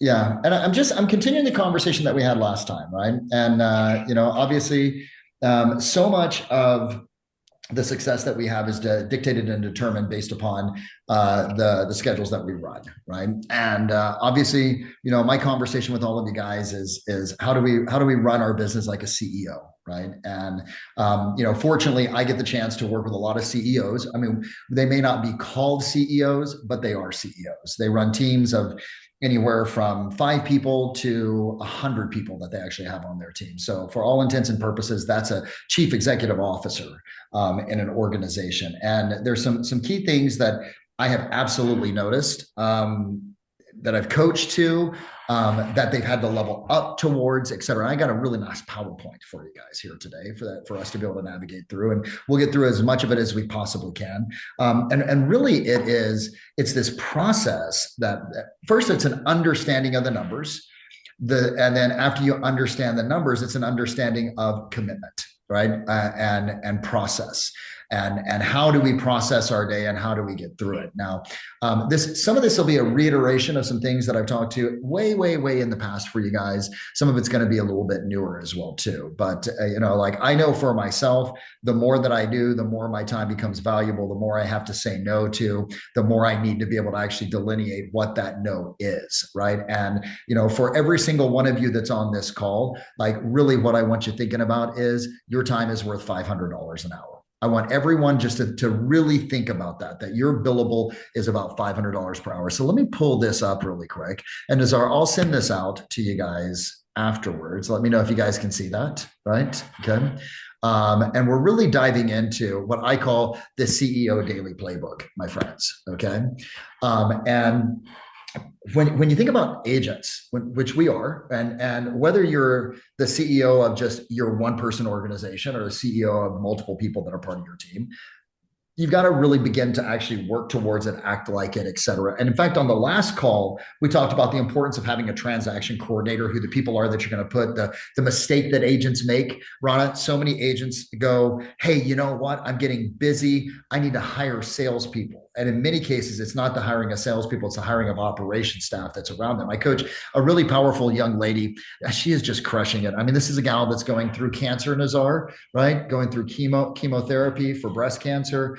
Yeah, and I'm continuing the conversation that we had last time, right? And obviously, so much of the success that we have is dictated and determined based upon the schedules that we run, right? And obviously, my conversation with all of you guys is how do we run our business like a CEO, right? And fortunately, I get the chance to work with a lot of CEOs. I mean, they may not be called CEOs, but they are CEOs. They run teams of anywhere from 5 people to 100 people that they actually have on their team. So, for all intents and purposes, that's a chief executive officer in an organization. And there's some key things that I have absolutely noticed that I've coached to, that they've had to level up towards, et cetera. I got a really nice PowerPoint for you guys here today for us to be able to navigate through, and we'll get through as much of it as we possibly can. And really, it's this process that first it's an understanding of the numbers, and then after you understand the numbers, it's an understanding of commitment, right? And process. And how do we process our day and how do we get through it? Now, some of this will be a reiteration of some things that I've talked to way in the past for you guys. Some of it's going to be a little bit newer as well too. But like I know for myself, the more that I do, the more my time becomes valuable. The more I have to say no to, the more I need to be able to actually delineate what that no is, right? And for every single one of you that's on this call, like really, what I want you thinking about is your time is worth $500 an hour. I want everyone just to really think about that your billable is about $500 per hour. So let me pull this up really quick. And I'll send this out to you guys afterwards. Let me know if you guys can see that, right? Okay. And we're really diving into what I call the CEO daily playbook, my friends. Okay. And when you think about agents, which we are, and whether you're the CEO of just your one person organization or a CEO of multiple people that are part of your team, you've got to really begin to actually work towards it, act like it, et cetera. And in fact, on the last call, we talked about the importance of having a transaction coordinator, who the people are that you're going to put, the mistake that agents make. Rana, so many agents go, hey, you know what? I'm getting busy. I need to hire salespeople. And in many cases, it's not the hiring of salespeople, it's the hiring of operations staff that's around them. I coach a really powerful young lady. She is just crushing it. I mean, this is a gal that's going through cancer, Nazar, right? Going through chemotherapy for breast cancer.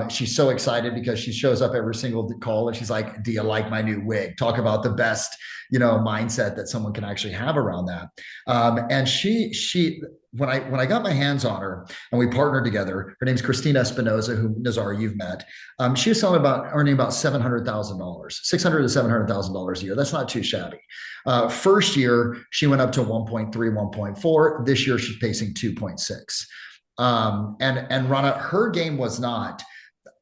She's so excited because she shows up every single call and she's like, do you like my new wig? Talk about the best, mindset that someone can actually have around that. And she when I got my hands on her and we partnered together, her name's Christina Espinoza, who Nazar you've met. She was earning about $700,000, $600,000 to $700,000 a year. That's not too shabby. First year, she went up to 1.3, 1.4. This year, she's pacing 2.6. And Rana, her game was not,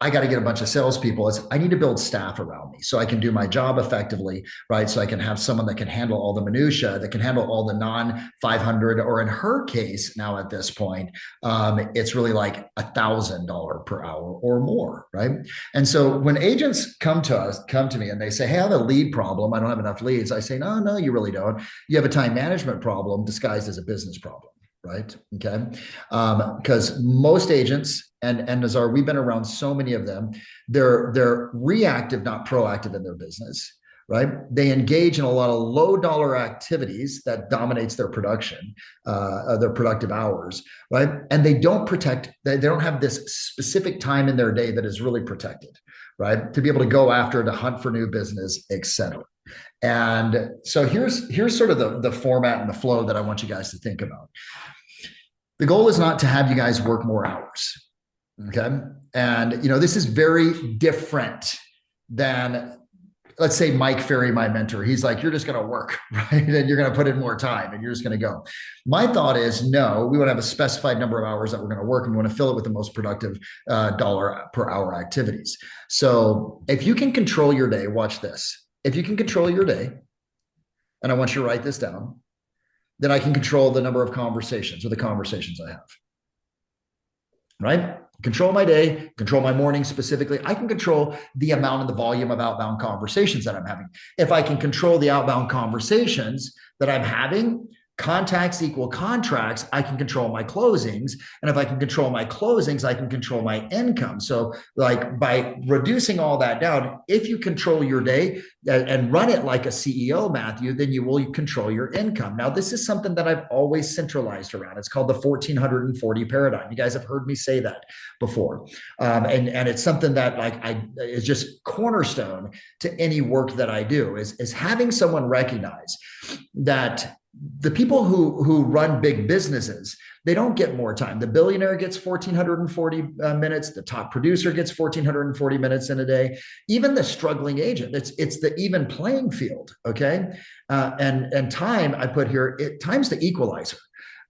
I got to get a bunch of salespeople. It's, I need to build staff around me so I can do my job effectively, right? So I can have someone that can handle all the minutia, that can handle all the non-500, or in her case, now at this point, it's really like $1,000 per hour or more, right? And so when agents come to me and they say, hey, I have a lead problem. I don't have enough leads. I say, no, you really don't. You have a time management problem disguised as a business problem. Right. Okay. Because most agents and Nazar, we've been around so many of them. They're reactive, not proactive in their business. Right. They engage in a lot of low dollar activities that dominates their production, their productive hours. Right. And they don't have this specific time in their day that is really protected. Right. To be able to go after, to hunt for new business, et cetera. And so here's sort of the format and the flow that I want you guys to think about. The goal is not to have you guys work more hours. Okay. And, this is very different than, let's say, Mike Ferry, my mentor. He's like, you're just going to work, right? And you're going to put in more time and you're just going to go. My thought is, no, we want to have a specified number of hours that we're going to work, and we want to fill it with the most productive dollar per hour activities. So if you can control your day, watch this. If you can control your day, and I want you to write this down, then I can control the number of conversations, or the conversations I have. Right? Control my day, control my morning specifically. I can control the amount and the volume of outbound conversations that I'm having. If I can control the outbound conversations that I'm having, Contacts equal contracts. I can control my closings. And if I can control my closings, I can control my income. So like by reducing all that down, if you control your day and run it like a CEO, Matthew, then you will control your income. Now, this is something that I've always centralized around. It's called the 1440 paradigm. You guys have heard me say that before. And it's something that is just cornerstone to any work that I do is having someone recognize that the people who run big businesses, they don't get more time. The billionaire gets 1,440 minutes. The top producer gets 1,440 minutes in a day. Even the struggling agent, it's the even playing field. Okay, and time I put here. Time's the equalizer.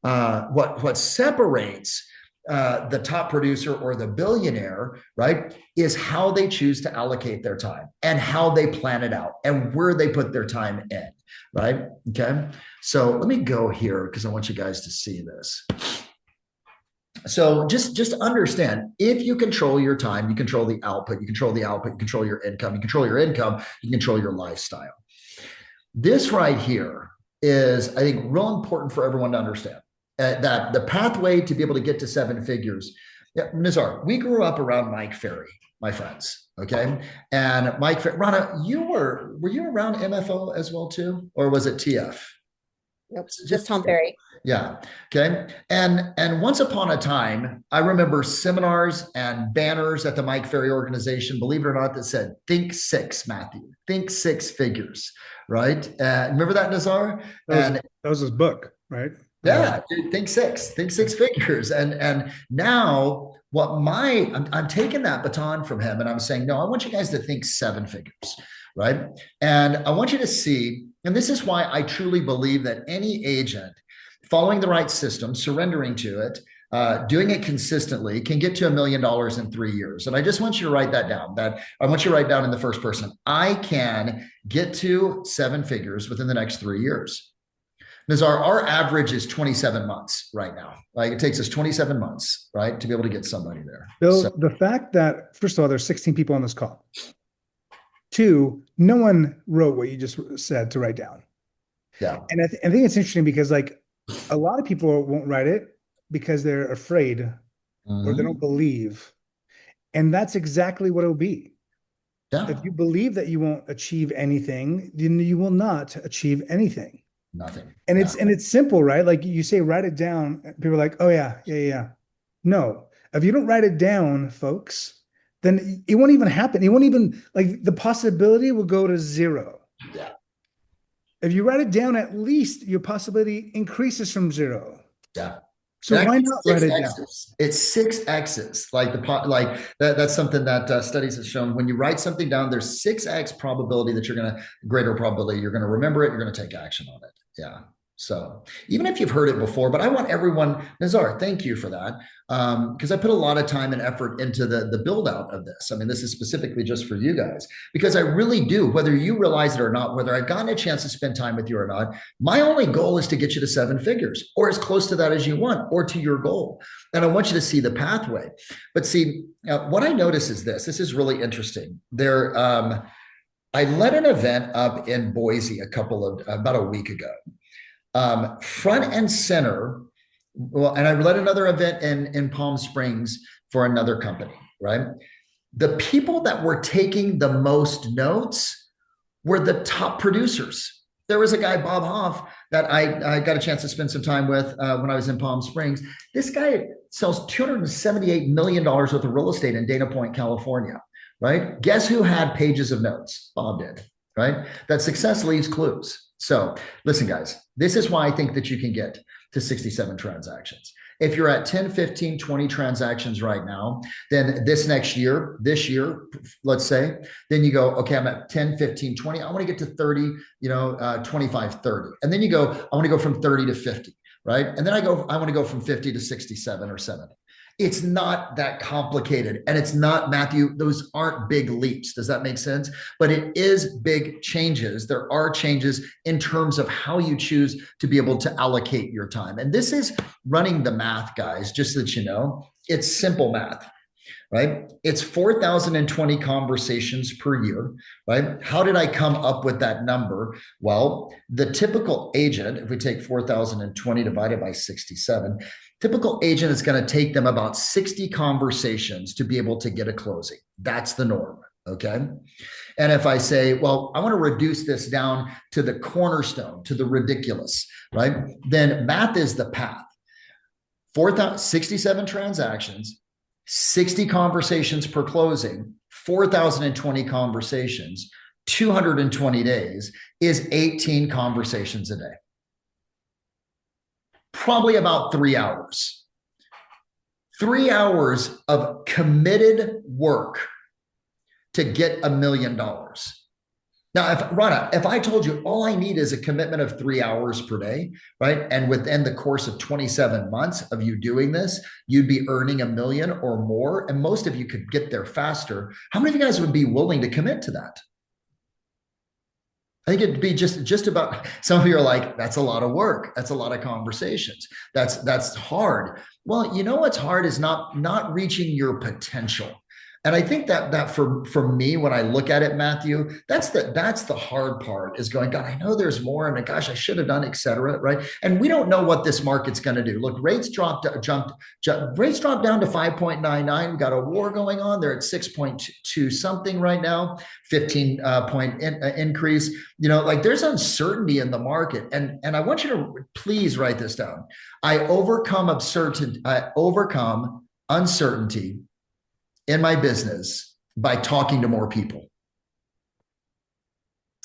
What separates the top producer or the billionaire, right, is how they choose to allocate their time and how they plan it out and where they put their time in, right? Okay. So let me go here because I want you guys to see this. So just understand, if you control your time, you control the output, you control the output, you control your income, you control your income, you control your lifestyle. This right here is, I think, real important for everyone to understand. That the pathway to be able to get to 7 figures. Yeah, Nizar, we grew up around Mike Ferry, my friends. Okay. And Mike, Rana, were you around MFO as well too? Or was it TF? Nope, just Tom Ferry. Yeah. Okay. And once upon a time, I remember seminars and banners at the Mike Ferry organization, believe it or not, that said, think 6, Matthew, think 6 figures. Right. Remember that, Nizar? That was his book, right? Yeah, think 6 figures. And now I'm taking that baton from him and I'm saying, no, I want you guys to think 7 figures, right? And I want you to see, and this is why I truly believe that any agent following the right system, surrendering to it, doing it consistently can get to $1 million in 3 years. And I just want you to write that down. I want you to write down in the first person, I can get to 7 figures within the next 3 years. Because our average is 27 months right now. Like it takes us 27 months, right, to be able to get somebody there. Bill, the fact that, first of all, there's 16 people on this call. 2, no one wrote what you just said to write down. Yeah. And I think it's interesting because like a lot of people won't write it because they're afraid or they don't believe. And that's exactly what it'll be. Yeah. If you believe that you won't achieve anything, then you will not achieve anything. Nothing. And it's simple, right? Like you say, write it down. People are like, oh yeah. No, if you don't write it down, folks, then it won't even happen. It won't even, like, the possibility will go to 0. Yeah. If you write it down, at least your possibility increases from 0. Yeah. So why not write it down? It's 6 X's. Like that's something that studies have shown. When you write something down, there's 6X probability that greater probability you're going to remember it. You're going to take action on it. Yeah. So even if you've heard it before, but I want everyone, Nizar, thank you for that. Because I put a lot of time and effort into the build out of this. I mean, this is specifically just for you guys, because I really do, whether you realize it or not, whether I've gotten a chance to spend time with you or not, my only goal is to get you to 7 figures or as close to that as you want or to your goal. And I want you to see the pathway. But see, what I notice is this is really interesting. I led an event up in Boise about a week ago. Front and center. Well, and I led another event in Palm Springs for another company, right? The people that were taking the most notes were the top producers. There was a guy, Bob Hoff, that I got a chance to spend some time with when I was in Palm Springs. This guy sells $278 million worth of real estate in Dana Point, California, right? Guess who had pages of notes? Bob did, right? That success leaves clues. So listen, guys, this is why I think that you can get to 67 transactions. If you're at 10, 15, 20 transactions right now, then this year, let's say, then you go, okay, I'm at 10, 15, 20. I want to get to 30, 25, 30. And then you go, I want to go from 30 to 50, right? And then I want to go from 50 to 67 or 70. It's not that complicated. And it's not, Matthew, those aren't big leaps. Does that make sense? But it is big changes. There are changes in terms of how you choose to be able to allocate your time. And this is running the math, guys, just so that you know, it's simple math. right? It's 4,020 conversations per year, right? How did I come up with that number? Well, the typical agent, if we take 4,020 divided by 67, typical agent is going to take them about 60 conversations to be able to get a closing. That's the norm. Okay. And if I say, well, I want to reduce this down to the cornerstone, to the ridiculous, right? Then math is the path. 4,067 transactions, 60 conversations per closing, 4,020 conversations, 220 days is 18 conversations a day. Probably about 3 hours. 3 hours of committed work to get $1 million. Now, if I told you all I need is a commitment of 3 hours per day, right? And within the course of 27 months of you doing this, you'd be earning $1 million or more. And most of you could get there faster. How many of you guys would be willing to commit to that? I think it'd be just about, some of you are like, that's a lot of work. That's a lot of conversations. That's hard. Well, you know what's hard is not reaching your potential. And I think that for me, when I look at it, Matthew, that's the hard part, is going, God, I know there's more, and gosh, I should have done, et cetera, right? And we don't know what this market's going to do. Look, rates dropped down to 5.99. We've got a war going on. They're at 6.2 something right now, 15 point increase. You know, like, there's uncertainty in the market, and I want you to please write this down. I overcome uncertainty in my business by talking to more people.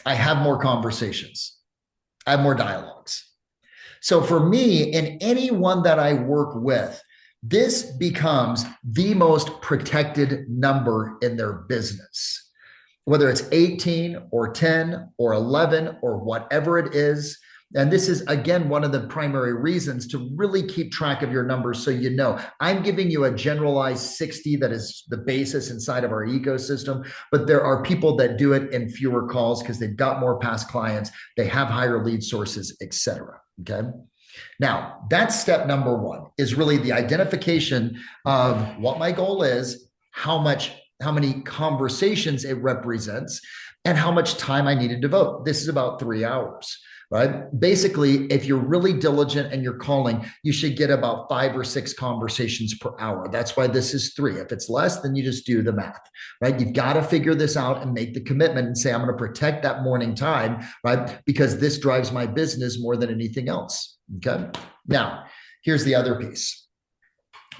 I have more conversations. I have more dialogues. So for me, in anyone that I work with, this becomes the most protected number in their business. Whether it's 18 or 10 or 11 or whatever it is. And this is, again, one of the primary reasons to really keep track of your numbers, so you know. I'm giving you a generalized 60 that is the basis inside of our ecosystem, but there are people that do it in fewer calls because they've got more past clients, they have higher lead sources, et cetera. Okay. Now, that's step number one, is really the identification of what my goal is, how many conversations it represents, and how much time I need to devote. This is about 3 hours. Right? Basically, if you're really diligent and you're calling, you should get about 5 or 6 conversations per hour. That's why this is 3. If it's less, then you just do the math, right? You've got to figure this out and make the commitment and say, I'm going to protect that morning time, right? Because this drives my business more than anything else. Okay. Now, here's the other piece.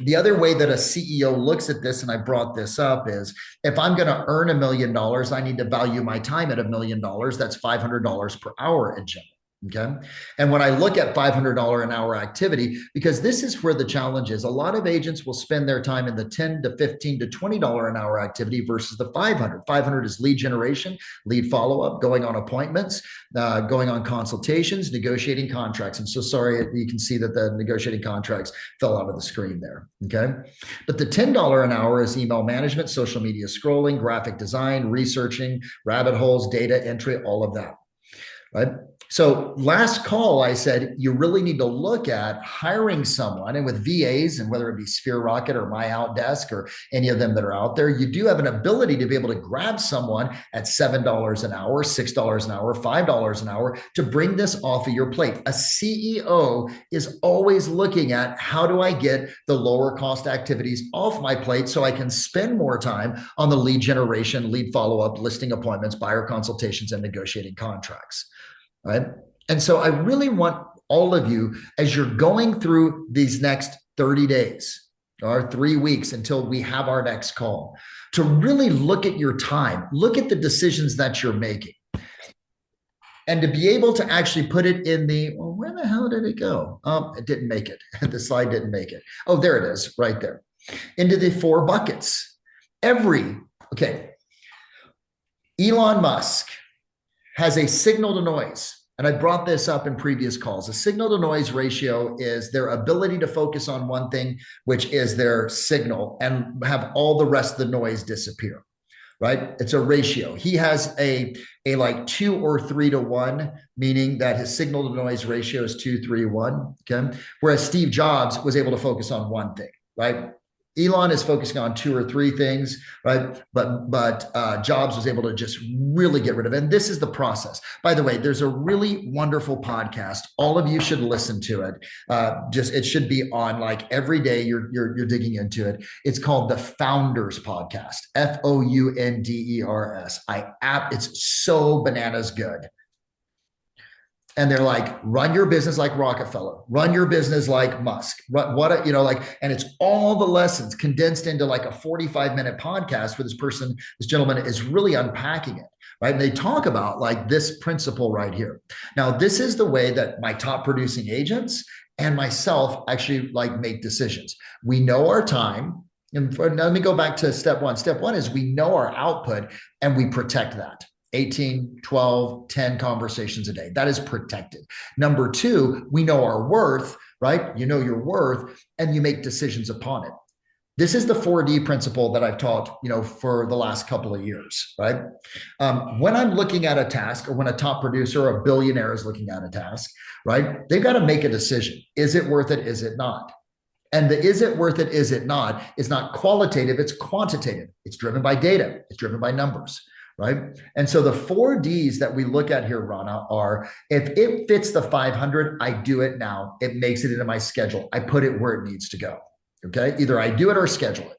The other way that a CEO looks at this, and I brought this up, is if I'm going to earn $1 million, I need to value my time at $1 million. That's $500 per hour in general. Okay. And when I look at $500 an hour activity, because this is where the challenge is, a lot of agents will spend their time in the $10 to $15 to $20 an hour activity versus the 500. 500 is lead generation, lead follow-up, going on appointments, going on consultations, negotiating contracts. I'm so sorry, you can see that the negotiating contracts fell out of the screen there. Okay. But the $10 an hour is email management, social media scrolling, graphic design, researching, rabbit holes, data entry, all of that. Right. So last call, I said, you really need to look at hiring someone, and with VAs, and whether it be Sphere Rocket or My Outdesk or any of them that are out there, you do have an ability to be able to grab someone at $7 an hour, $6 an hour, $5 an hour to bring this off of your plate. A CEO is always looking at, how do I get the lower cost activities off my plate so I can spend more time on the lead generation, lead follow-up, listing appointments, buyer consultations, and negotiating contracts. Right. And so I really want all of you, as you're going through these next 30 days or 3 weeks until we have our next call, to really look at your time, look at the decisions that you're making, and to be able to actually put it in well, where the hell did it go? It didn't make it. The slide didn't make it. Oh, there it is right there. Into the 4 buckets. Okay. Elon Musk has a signal to noise. And I brought this up in previous calls. A signal to noise ratio is their ability to focus on one thing, which is their signal, and have all the rest of the noise disappear, right? It's a ratio. He has a like 2 or 3 to 1, meaning that his signal to noise ratio is 2, 3, 1. Okay. Whereas Steve Jobs was able to focus on one thing, right? Elon is focusing on 2 or 3 things, right? But Jobs was able to just really get rid of it. And this is the process. By the way, there's a really wonderful podcast. All of you should listen to it. It should be on like every day. You're digging into it. It's called the Founders Podcast. Founders. It's so bananas good. And they're like, run your business like Rockefeller, run your business like Musk, and it's all the lessons condensed into like a 45-minute podcast where this gentleman is really unpacking it, right? And they talk about like this principle right here. Now, this is the way that my top producing agents and myself actually like make decisions. We know our time. And let me go back to step one. Step one is we know our output and we protect that. 18, 12, 10 conversations a day. That is protected. Number 2, we know our worth, right? You know your worth and you make decisions upon it. This is the 4D principle that I've taught, for the last couple of years, right? When I'm looking at a task, or when a top producer or a billionaire is looking at a task, right? They've got to make a decision. Is it worth it? Is it not? And the is it worth it? Is it not? Is not qualitative. It's quantitative. It's driven by data. It's driven by numbers. Right. And so the 4 Ds that we look at here, Rana, are if it fits the 500, I do it now. It makes it into my schedule. I put it where it needs to go. Okay. Either I do it or schedule it.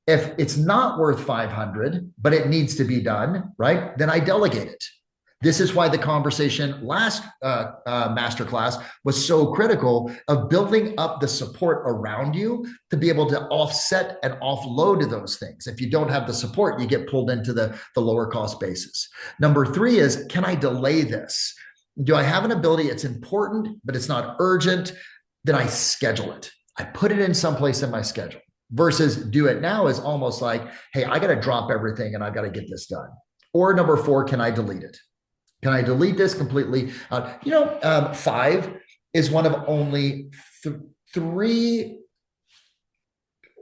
If it's not worth 500, but it needs to be done, right, then I delegate it. This is why the conversation last masterclass was so critical of building up the support around you to be able to offset and offload those things. If you don't have the support, you get pulled into the lower cost basis. Number 3 is, can I delay this? Do I have an ability? It's important, but it's not urgent. Then I schedule it. I put it in someplace in my schedule versus do it now is almost like, hey, I got to drop everything and I got to get this done. Or number 4, can I delete it? Can I delete this completely? 5 is one of only 3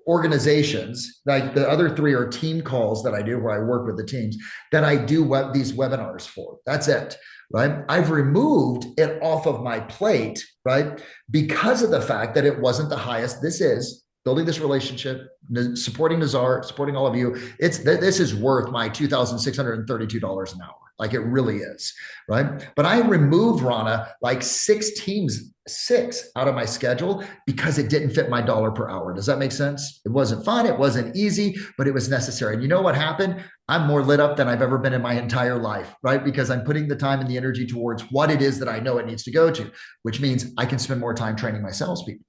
organizations, like the other 3 are team calls that I do where I work with the teams that I do these webinars for. That's it, right? I've removed it off of my plate, right? Because of the fact that it wasn't the highest. This is building this relationship, supporting Nazar, supporting all of you. This is worth my $2,632 an hour. Like it really is, right? But I removed, Rana, like 6 teams out of my schedule because it didn't fit my dollar per hour. Does that make sense? It wasn't fun. It wasn't easy, but it was necessary. And you know what happened? I'm more lit up than I've ever been in my entire life, right? Because I'm putting the time and the energy towards what it is that I know it needs to go to, which means I can spend more time training my salespeople.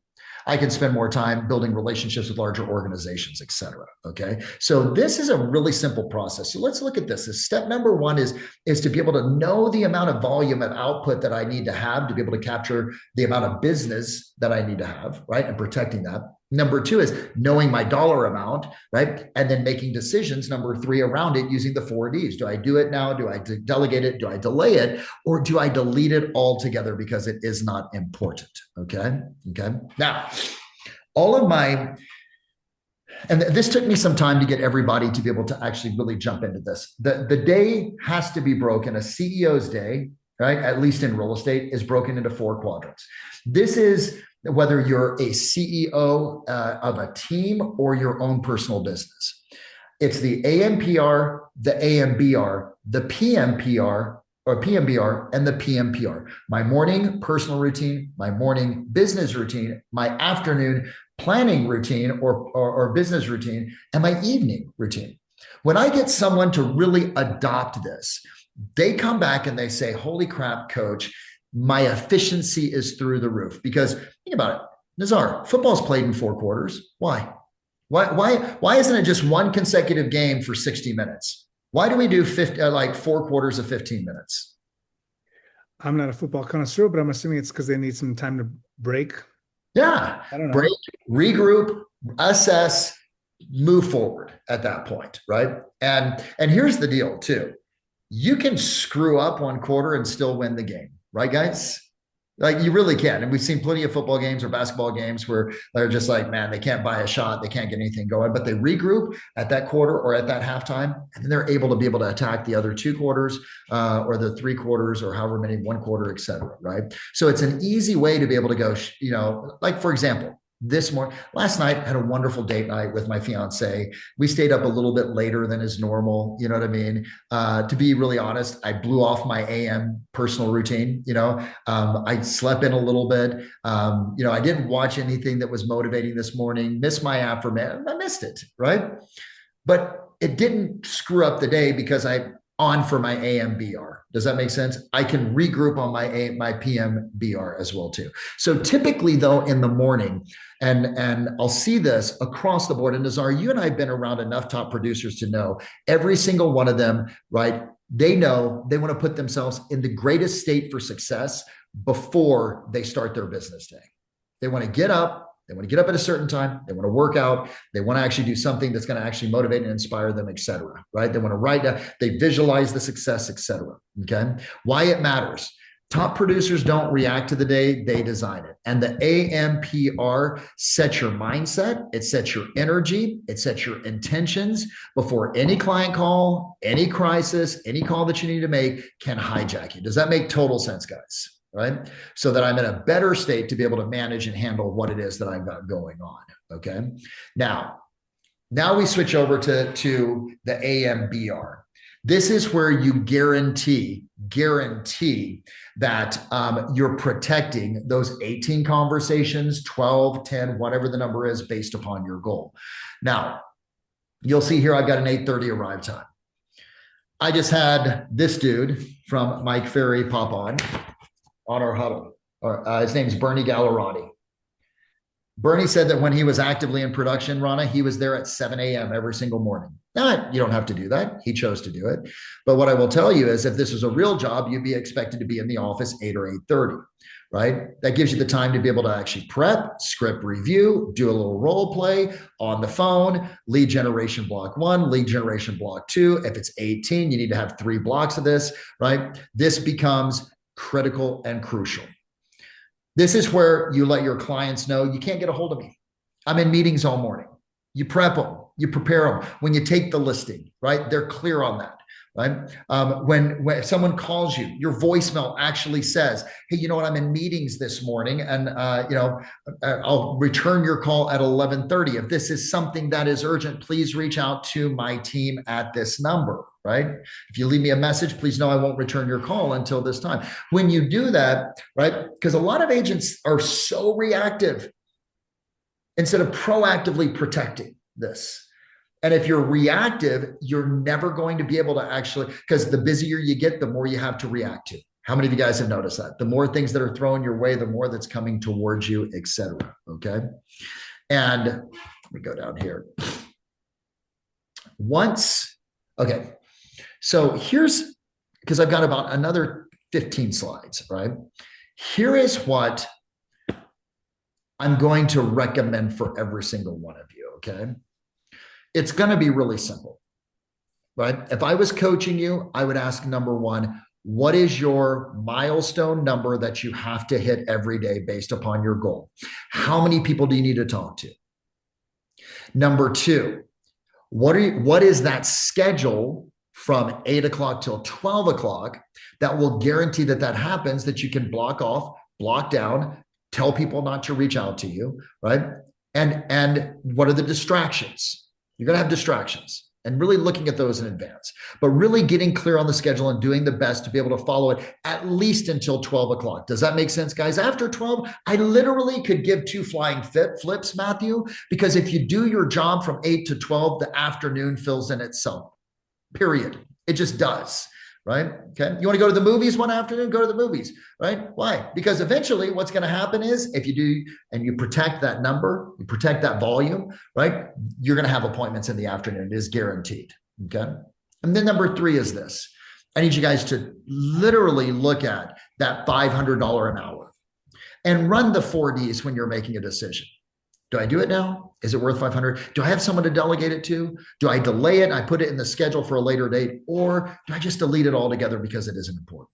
I can spend more time building relationships with larger organizations, et cetera. Okay. So this is a really simple process. So let's look at this. Step number 1 is to be able to know the amount of volume and output that I need to have to be able to capture the amount of business that I need to have, right? And protecting that. Number 2 is knowing my dollar amount, right? And then making decisions, number 3, around it using the 4 Ds. Do I do it now? Do I delegate it? Do I delay it? Or do I delete it altogether because it is not important? Okay. Now, and this took me some time to get everybody to be able to actually really jump into this. The day has to be broken. A CEO's day, right? At least in real estate, is broken into 4 quadrants. This is whether you're a CEO of a team or your own personal business. It's the AMPR, the AMBR, the PMPR, or PMBR, and the PMPR. My morning personal routine, my morning business routine, my afternoon planning routine or business routine, and my evening routine. When I get someone to really adopt this, they come back and they say, holy crap, coach, my efficiency is through the roof. Because think about it, Nazar, football's played in 4 quarters. Why? Why isn't it just one consecutive game for 60 minutes? Why do we do 4 quarters of 15 minutes? I'm not a football connoisseur, but I'm assuming it's because they need some time to break. Yeah. I don't know. Break, regroup, assess, move forward at that point, right? And here's the deal too. You can screw up 1 quarter and still win the game, right, guys? Like you really can. And we've seen plenty of football games or basketball games where they're just like, man, they can't buy a shot. They can't get anything going, but they regroup at that quarter or at that halftime. And then they're able to attack the other 2 quarters or the 3 quarters or however many, 1 quarter, et cetera. Right. So it's an easy way to be able to go, like, for example, this morning. Last night, I had a wonderful date night with my fiance. We stayed up a little bit later than is normal. You know what I mean? To be really honest, I blew off my AM personal routine. I slept in a little bit. I didn't watch anything that was motivating this morning, missed my affirmation. I missed it, right? But it didn't screw up the day because I'm on for my AM BR. Does that make sense? I can regroup on my PM BR as well too. So typically though, in the morning, and I'll see this across the board, and Nazar, you and I have been around enough top producers to know every single one of them, right? They know they want to put themselves in the greatest state for success before they start their business day. They want to get up. They want to get up at a certain time. They want to work out. They want to actually do something that's going to actually motivate and inspire them, et cetera, right? They want to write down, they visualize the success, et cetera, okay? Why it matters. Top producers don't react to the day, they design it. And the AMPR sets your mindset, it sets your energy, it sets your intentions before any client call, any crisis, any call that you need to make can hijack you. Does that make total sense, guys? Right? So that I'm in a better state to be able to manage and handle what it is that I've got going on. Okay. Now we switch over to the AMBR. This is where you guarantee that you're protecting those 18 conversations, 12, 10, whatever the number is based upon your goal. Now, you'll see here, I've got an 8:30 arrive time. I just had this dude from Mike Ferry pop on our huddle. His name's Bernie Gallerati. Bernie said that when he was actively in production, Rana, he was there at 7 a.m. every single morning. Now, you don't have to do that. He chose to do it. But what I will tell you is if this was a real job, you'd be expected to be in the office 8 or 8:30, right? That gives you the time to be able to actually prep, script review, do a little role play on the phone, lead generation block 1, lead generation block 2. If it's 18, you need to have 3 blocks of this, right? This becomes critical and crucial. This is where you let your clients know you can't get a hold of me. I'm in meetings all morning. You prep them, you prepare them. When you take the listing, right? They're clear on that, right? When someone calls you, your voicemail actually says, hey, you know what? I'm in meetings this morning and, I'll return your call at 11:30. If this is something that is urgent, please reach out to my team at this number. Right? If you leave me a message, please know I won't return your call until this time. When you do that, right? Because a lot of agents are so reactive instead of proactively protecting this. And if you're reactive, you're never going to be able to actually, because the busier you get, the more you have to react to. How many of you guys have noticed that? The more things that are thrown your way, the more that's coming towards you, et cetera. Okay. And let me go down here. Okay. So here's, because I've got about another 15 slides, right? Here is what I'm going to recommend for every single one of you, okay? It's going to be really simple, right? If I was coaching you, I would ask number 1, what is your milestone number that you have to hit every day based upon your goal? How many people do you need to talk to? Number 2, what is that schedule from 8 o'clock till 12 o'clock that will guarantee that that happens, that you can block off, block down, tell people not to reach out to you, right? And what are the distractions? You're going to have distractions and really looking at those in advance, but really getting clear on the schedule and doing the best to be able to follow it at least until 12 o'clock. Does that make sense, guys? After 12, I literally could give 2 flying flips, Matthew, because if you do your job from 8 to 12, the afternoon fills in itself. Period. It just does, right? Okay. You want to go to the movies one afternoon? Go to the movies, right? Why? Because eventually what's going to happen is if you do and you protect that number, you protect that volume, right? You're going to have appointments in the afternoon. It is guaranteed. Okay. And then number 3 is this. I need you guys to literally look at that $500 an hour and run the 4Ds when you're making a decision. Do I do it now? Is it worth 500? Do I have someone to delegate it to? Do I delay it and I put it in the schedule for a later date? Or do I just delete it altogether because it isn't important?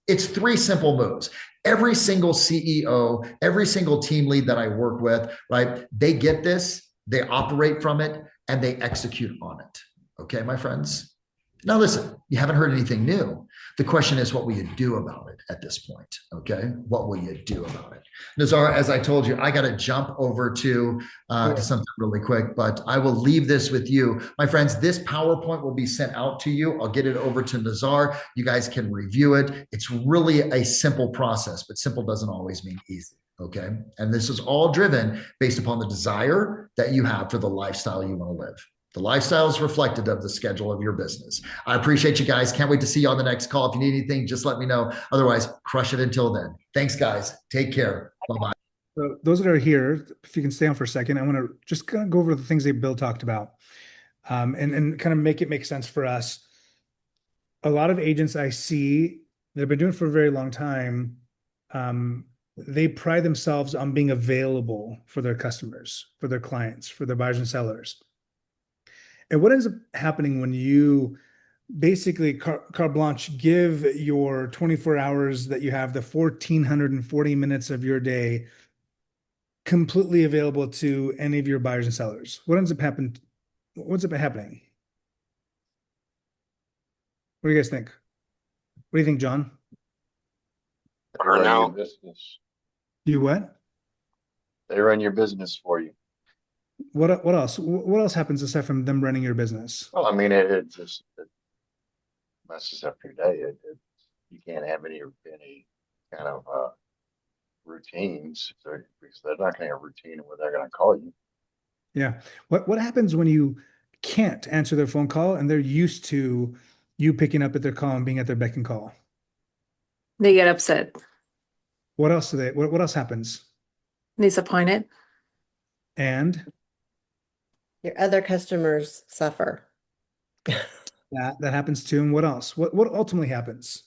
It's 3 simple moves. Every single CEO, every single team lead that I work with, right? They get this, they operate from it, and they execute on it. Okay, my friends? Now, listen, you haven't heard anything new. The question is, what will you do about it at this point? Okay. What will you do about it? Nazar, as I told you, I got to jump over to something really quick, but I will leave this with you. My friends, this PowerPoint will be sent out to you. I'll get it over to Nazar. You guys can review it. It's really a simple process, but simple doesn't always mean easy. Okay. And this is all driven based upon the desire that you have for the lifestyle you want to live. The lifestyle is reflected of the schedule of your business. I appreciate you guys. Can't wait to see you on the next call. If you need anything, just let me know. Otherwise, crush it until then. Thanks, guys. Take care. Bye-bye. So those that are here, if you can stay on for a second, I want to just kind of go over the things that Bill talked about, and kind of make it make sense for us. A lot of agents I see that have been doing it for a very long time, they pride themselves on being available for their customers, for their clients, for their buyers and sellers. And what ends up happening when you basically carte blanche give your 24 hours that you have, the 1,440 minutes of your day, completely available to any of your buyers and sellers? What ends up happening? What's up happening? What do you guys think? What do you think, John? Run your business. You what? They run your business for you. What else? What else happens aside from them running your business? Well, I mean, it just messes up your day. You can't have any kind of routines because they're not going to have routine where they're going to call you. Yeah. What happens when you can't answer their phone call and they're used to you picking up at their call and being at their beck and call? They get upset. What else do they? What else happens? Disappointed. And Your other customers suffer. that happens too. And what else? What ultimately happens?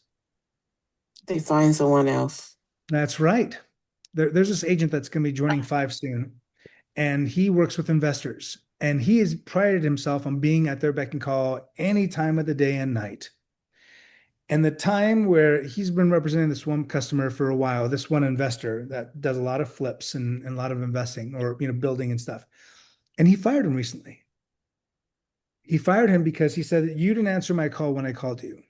They find someone else. That's right. There's this agent that's going to be joining Fiv soon, and he works with investors, and he has prided himself on being at their beck and call any time of the day and night. And the time where he's been representing this one customer for a while, this one investor that does a lot of flips and a lot of investing, or building and stuff. And he fired him recently. He fired him because he said, you didn't answer my call when I called you.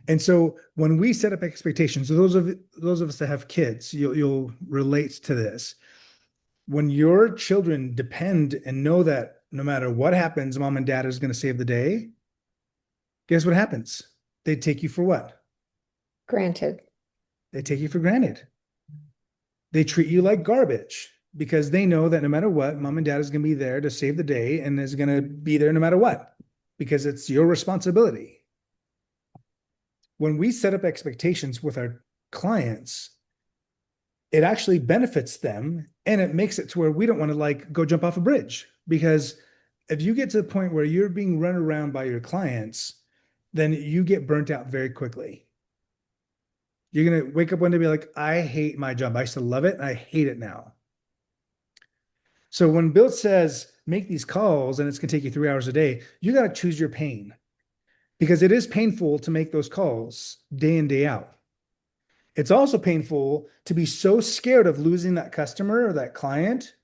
And so when we set up expectations, so those of us that have kids, you'll relate to this. When your children depend and know that no matter what happens, mom and dad is going to save the day, guess what happens? They take you for what? Granted. They take you for granted. They treat you like garbage because they know that no matter what, mom and dad is going to be there to save the day and is going to be there no matter what, because it's your responsibility. When we set up expectations with our clients, it actually benefits them, and it makes it to where we don't want to go jump off a bridge, because if you get to the point where you're being run around by your clients, then you get burnt out very quickly. You're going to wake up one day and be like, I hate my job. I used to love it, and I hate it now. So when Bill says, make these calls and it's going to take you 3 hours a day, you got to choose your pain, because it is painful to make those calls day in, day out. It's also painful to be so scared of losing that customer or that client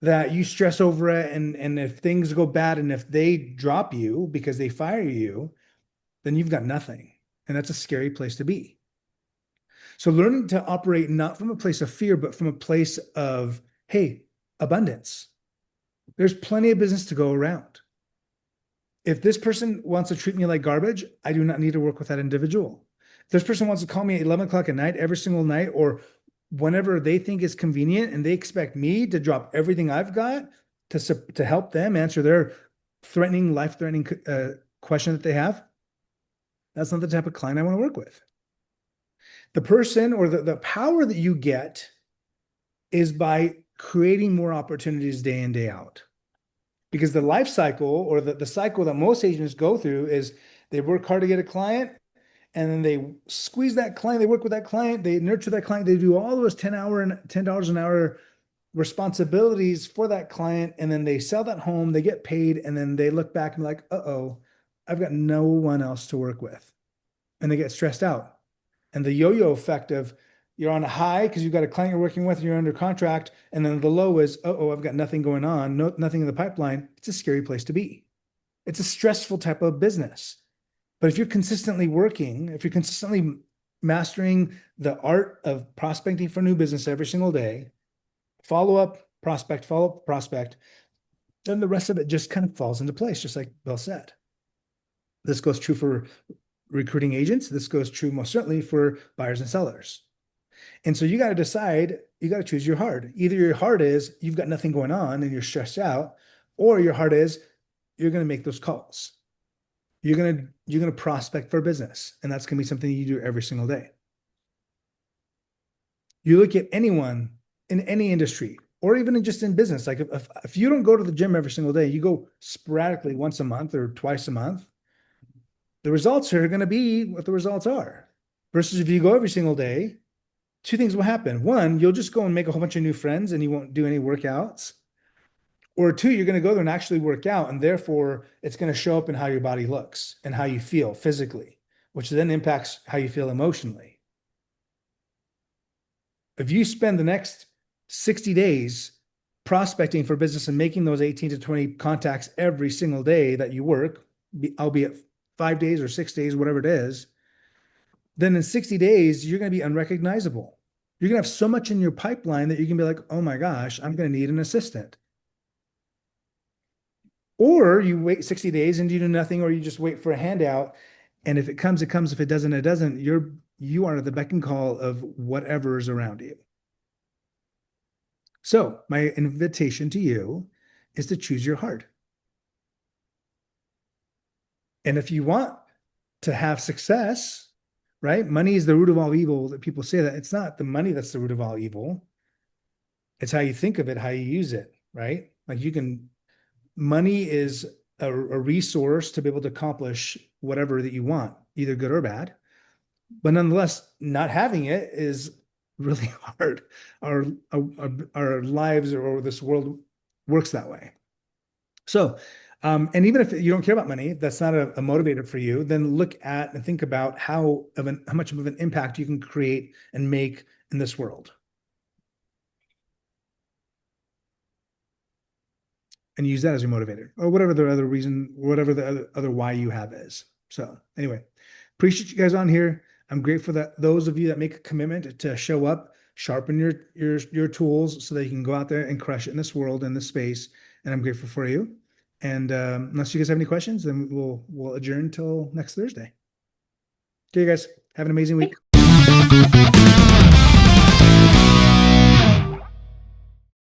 that you stress over it. And if things go bad and if they drop you because they fire you, then you've got nothing. And that's a scary place to be. So learning to operate not from a place of fear, but from a place of, hey, abundance. There's plenty of business to go around. If this person wants to treat me like garbage, I do not need to work with that individual. If this person wants to call me at 11 o'clock at night, every single night, or whenever they think is convenient, and they expect me to drop everything I've got to help them answer their life-threatening question that they have, that's not the type of client I want to work with. The person or the power that you get is by creating more opportunities day in, day out. Because the life cycle, or the cycle that most agents go through, is they work hard to get a client, and then they squeeze that client, they work with that client, they nurture that client, they do all those $10 an hour responsibilities for that client, and then they sell that home, they get paid, and then they look back and be like, uh-oh, I've got no one else to work with. And they get stressed out. And the yo-yo effect of, you're on a high because you've got a client you're working with, you're under contract, and then the low is, uh-oh, I've got nothing going on, nothing in the pipeline. It's a scary place to be. It's a stressful type of business. But if you're consistently working, if you're consistently mastering the art of prospecting for new business every single day, follow up, prospect, then the rest of it just kind of falls into place, just like Bill said. This goes true for recruiting agents. This goes true most certainly for buyers and sellers. And so you got to decide, you got to choose your heart. Either your heart is you've got nothing going on and you're stressed out, or your heart is you're going to make those calls. You're going to prospect for business. And that's going to be something you do every single day. You look at anyone in any industry, or even just in business. Like if you don't go to the gym every single day, you go sporadically once a month or twice a month, the results are going to be what the results are. Versus if you go every single day, two things will happen. One, you'll just go and make a whole bunch of new friends and you won't do any workouts. Or two, you're going to go there and actually work out, and therefore it's going to show up in how your body looks and how you feel physically, which then impacts how you feel emotionally. If you spend the next 60 days prospecting for business and making those 18 to 20 contacts every single day that you work, albeit 5 days or 6 days, whatever it is, then in 60 days, you're going to be unrecognizable. You're going to have so much in your pipeline that you can be like, oh my gosh, I'm going to need an assistant. Or you wait 60 days and you do nothing, or you just wait for a handout. And if it comes, it comes. If it doesn't, it doesn't. You are at the beck and call of whatever is around you. So my invitation to you is to choose your heart. And if you want to have success, right? Money is the root of all evil. That people say that it's not the money that's the root of all evil. It's how you think of it, how you use it, right? Like money is a resource to be able to accomplish whatever that you want, either good or bad. But nonetheless, not having it is really hard. Our lives or this world works that way. So, and even if you don't care about money, that's not a motivator for you, then look at and think about how much of an impact you can create and make in this world. And use that as your motivator, or whatever the other reason, whatever the other why you have is. So anyway, appreciate you guys on here. I'm grateful that those of you that make a commitment to show up, sharpen your tools so that you can go out there and crush it in this world, in this space. And I'm grateful for you. And unless you guys have any questions, then we'll adjourn till next Thursday. Okay, you guys, have an amazing week.